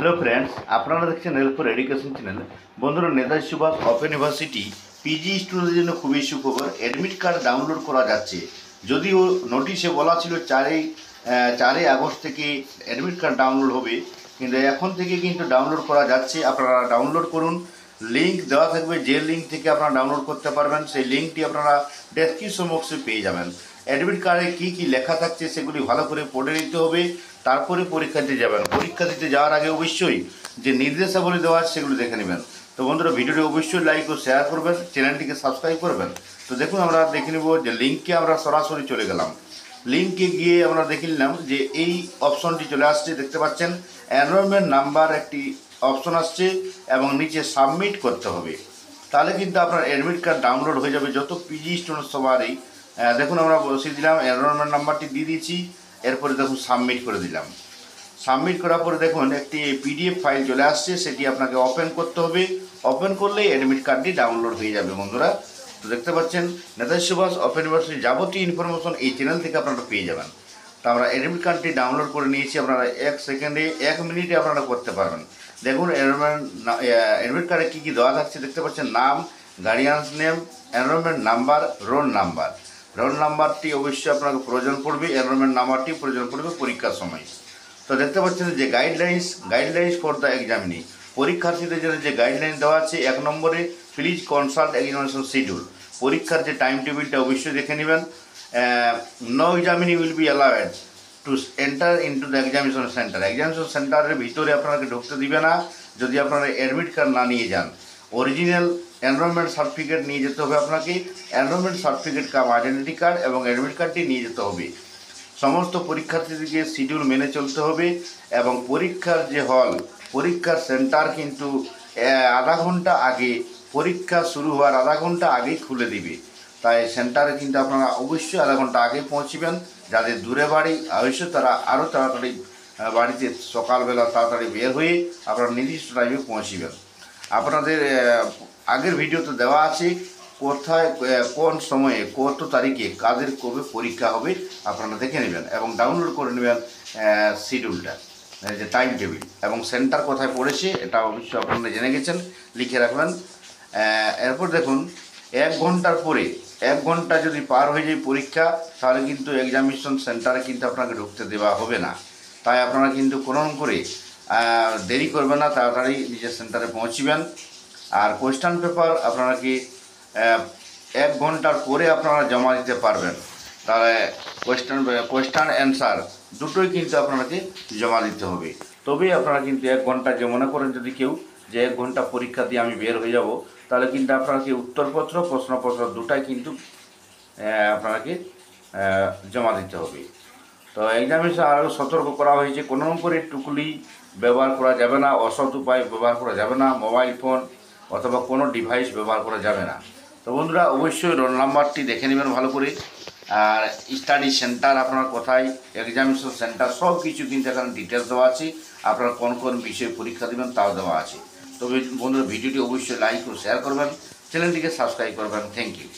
Hello friends, আপনারা দেখছেন এলফোর education channel. বন্ধুরা, Netaji Subhash open university PG স্টুডেন্টদের জন্য খুবই সুখবর। অ্যাডমিট কার্ড ডাউনলোড করা যাচ্ছে। যদিও নোটিশে বলা ছিল 4ই আগস্ট থেকে অ্যাডমিট কার্ড ডাউনলোড হবে, কিন্তু এখন থেকে কিন্তু ডাউনলোড করা যাচ্ছে। আপনারা ডাউনলোড করুন। লিঙ্ক দেওয়া থাকবে, যে লিঙ্ক থেকে আপনারা ডাউনলোড করতে পারবেন সেই লিঙ্কটি আপনারা ডেসক্রিপশন বক্সে পেয়ে যাবেন। অ্যাডমিট কার্ডে কী কী লেখা থাকছে সেগুলি ভালো করে পড়ে নিতে হবে, তারপরে পরীক্ষা দিতে যাবেন। পরীক্ষা দিতে যাওয়ার আগে অবশ্যই যে নির্দেশাবলী দেওয়া আছে সেগুলো দেখে নেবেন। তো বন্ধুরা, ভিডিওটি অবশ্যই লাইক ও শেয়ার করবেন, চ্যানেলটিকে সাবস্ক্রাইব করবেন। তো দেখুন, আমরা দেখে নেব যে লিঙ্কে আমরা সরাসরি চলে গেলাম। লিঙ্কে গিয়ে আমরা দেখে নিলাম যে এই অপশনটি চলে আসছে, দেখতে পাচ্ছেন এনরোলমেন্ট নাম্বার একটি অপশন আসছে এবং নিচে সাবমিট করতে হবে। তাহলে কিন্তু আপনার অ্যাডমিট কার্ড ডাউনলোড হয়ে যাবে যত পিজি স্টুডেন্ট সবারই। দেখুন, আমরা বসিয়ে দিলাম, এনরোলমেন্ট নাম্বারটি দিয়ে দিয়েছি। এরপরে দেখুন সাবমিট করে দিলাম। সাবমিট করার পরে দেখুন একটি পিডিএফ ফাইল চলে আসছে, সেটি আপনাকে ওপেন করতে হবে। ওপেন করলেই অ্যাডমিট কার্ডটি ডাউনলোড হয়ে যাবে বন্ধুরা। তো দেখতে পাচ্ছেন নেতাজি সুভাষ ওপেন ইউনিভার্সিটির যাবতীয় ইনফরমেশন এই চ্যানেল থেকে আপনারা পেয়ে যাবেন। তো আমরা অ্যাডমিট কার্ডটি ডাউনলোড করে নিয়েছি। আপনারা 1 মিনিটে আপনারা করতে পারবেন। দেখুন অ্যাডমিট কার্ডে কী কী দেওয়া থাকছে দেখতে পাচ্ছেন। নাম, guardian's name, enrollment number, roll number. Roll নাম্বারটি অবশ্যই আপনাকে প্রয়োজন পড়বে, এনরোলমেন্ট নাম্বারটি প্রয়োজন পড়বে পরীক্ষার সময়। তো দেখতে পাচ্ছেন যে গাইডলাইন্স ফর দ্য এক্সামিনি, পরীক্ষার্থীদের জন্য যে গাইডলাইন দেওয়া আছে। 1 নম্বরে প্লিজ কনসাল্ট এক্সামিনেশন শিডিউল, পরীক্ষার যে টাইম টেবিলটা অবশ্যই দেখে নেবেন। No examinee will be allowed to enter into the examination centre, examination সেন্টারের ভিতরে আপনাকে ঢুকতে দিবে না যদি আপনারা অ্যাডমিট কার্ড না নিয়ে যান। অরিজিনাল এনরোলমেন্ট সার্টিফিকেট নিয়ে যেতে হবে আপনাকে, এনরোলমেন্ট সার্টিফিকেট কাম আইডেন্টি কার্ড এবং অ্যাডমিট কার্ডটি নিয়ে যেতে হবে। সমস্ত পরীক্ষার্থীদেরকে শিডিউল মেনে চলতে হবে এবং পরীক্ষার যে হল, পরীক্ষার সেন্টার কিন্তু আধা ঘন্টা আগে, পরীক্ষা শুরু হওয়ার আধা ঘন্টা আগেই খুলে দিবে। তাই সেন্টারে কিন্তু আপনারা অবশ্যই আধা ঘন্টা আগে পৌঁছবেন। যাদের দূরে বাড়ি অবশ্যই তারা আরও তাড়াতাড়ি বাড়িতে সকালবেলা তাড়াতাড়ি বের হয়ে আপনারা নির্দিষ্ট টাইমে পৌঁছবেন। আপনাদের আগের ভিডিওতে দেওয়া আছে কোথায়, কোন সময়ে, কত তারিখে, কাদের কবে পরীক্ষা হবে আপনারা দেখে নেবেন এবং ডাউনলোড করে নেবেন শিডিউলটা, যে টাইম টেবিল এবং সেন্টার কোথায় পড়েছে এটা অবশ্যই আপনারা জেনে গেছেন, লিখে রাখবেন। এরপর দেখুন 1 ঘন্টার পরে, 1 ঘন্টা যদি পার হয়ে যায় পরীক্ষা, তাহলে কিন্তু এক্সামিনেশন সেন্টারে কিন্তু আপনাকে ঢুকতে দেওয়া হবে না। তাই আপনারা কিন্তু কোনো করে দেরি করবেন না, তাড়াতাড়ি নিজের সেন্টারে পৌঁছবেন। আর কোয়েশ্চান পেপার আপনারা কি 1 ঘন্টার পরে আপনারা জমা দিতে পারবেন। তাহলে কোয়েশ্চান অ্যান্সার দুটোই কিন্তু আপনাকে জমা দিতে হবে। তবেই আপনারা কিন্তু 1 ঘন্টা, যে মনে করেন যদি কেউ যে 1 ঘন্টা পরীক্ষা দিয়ে আমি বের হয়ে যাব, তাহলে কিন্তু আপনাকে উত্তরপত্র, প্রশ্নপত্র দুটাই কিন্তু আপনাকে জমা দিতে হবে। তো এক্সামিনেশন আরও সতর্ক করা হয়েছে, কোনো করে টুকলি ব্যবহার করা যাবে না, অসৎ উপায় ব্যবহার করা যাবে না, মোবাইল ফোন অথবা কোনো ডিভাইস ব্যবহার করা যাবে না। তো বন্ধুরা, অবশ্যই রোল নাম্বারটি দেখে নেবেন ভালো করে। আর স্টাডি সেন্টার আপনার কোথায়, এক্সামিনেশন সেন্টার সব কিছু কিন্তু এখানে ডিটেলস দেওয়া আছে। আপনারা কোন কোন বিষয়ে পরীক্ষা দেবেন তাও দেওয়া আছে। তবে বন্ধুরা, ভিডিওটি অবশ্যই লাইক ও শেয়ার করবেন, চ্যানেলটিকে সাবস্ক্রাইব করবেন। Thank you.